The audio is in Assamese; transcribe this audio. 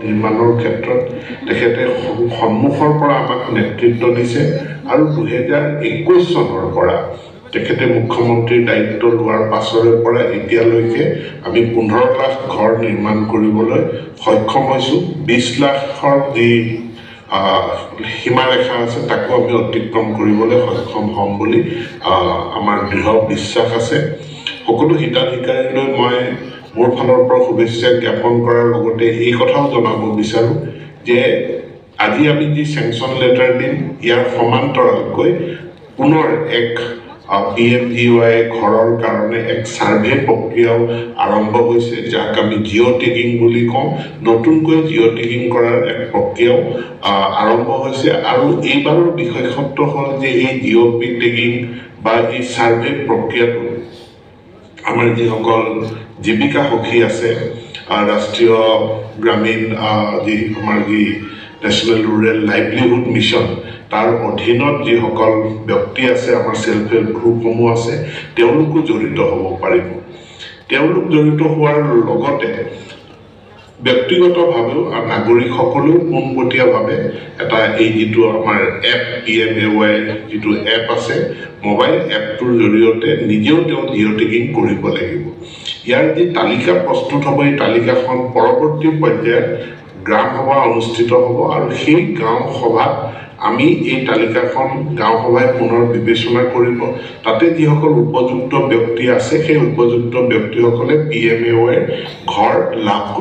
নিৰ্মাণৰ ক্ষেত্ৰত তেখেতে সন্মুখৰ পৰা আমাক নেতৃত্ব দিছে আৰু 2021 চনৰ পৰা তেখেতে মুখ্যমন্ত্ৰীৰ দায়িত্ব লোৱাৰ পাছৰে পৰা এতিয়ালৈকে আমি 15 লাখ ঘৰ নিৰ্মাণ কৰিবলৈ সক্ষম হৈছোঁ। 20 লাখৰ যি সীমাৰেখা আছে তাকো আমি অতিক্ৰম কৰিবলৈ সক্ষম হ'ম বুলি আমাৰ দৃঢ় বিশ্বাস আছে। সকলো হিতাধিকাৰীলৈ মই মোৰ ফালৰ পৰা শুভেচ্ছা জ্ঞাপন কৰাৰ লগতে এই কথাও জনাব বিচাৰোঁ যে আজি আমি যি চেংচন লেটাৰ দিম ইয়াৰ সমান্তৰালকৈ পুনৰ এক PMGY ঘৰৰ কাৰণে এক সাৰ্ভে প্ৰক্ৰিয়াও আৰম্ভ হৈছে, যাক আমি জিঅ' টেগিং বুলি কওঁ। নতুনকৈ জিঅ' টেগিং কৰাৰ এক প্ৰক্ৰিয়াও আৰম্ভ হৈছে আৰু এইবাৰৰ বিশেষত্ব হ'ল যে এই জিঅ' টেগিং বা এই সাৰ্ভে প্ৰক্ৰিয়াটো আমাৰ যিসকল জীৱিকা সখী আছে, ৰাষ্ট্ৰীয় গ্ৰামীণ যি আমাৰ যি নেশ্যনেল ৰুৰেল লাইভলিহুড মিছন তাৰ অধীনত যিসকল ব্যক্তি আছে, আমাৰ সেল্ফ হেল্প গ্ৰুপসমূহ আছে, তেওঁলোকো জড়িত হ'ব পাৰিব। তেওঁলোক জড়িত হোৱাৰ লগতে ব্যক্তিগতভাৱেও নাগৰিকসকলেও পোনপটীয়াভাৱে এটা এই যিটো আমাৰ এপ PMAY যিটো এপ আছে, মোবাইল এপটোৰ জৰিয়তে নিজেও তেওঁ জিঅ' টেগিং কৰিব লাগিব। ইয়াৰ যি তালিকা প্ৰস্তুত হ'ব, এই তালিকাখন পৰৱৰ্তী পৰ্যায়ত গ্ৰাম সভা অনুষ্ঠিত হ'ব আৰু সেই গাঁও সভাত আমি এই তালিকাখন গাঁও সভাই পুনৰ বিবেচনা কৰিব। তাতে যিসকল উপযুক্ত ব্যক্তি আছে সেই উপযুক্ত ব্যক্তিসকলে PMAY ঘৰ লাভ কৰিব।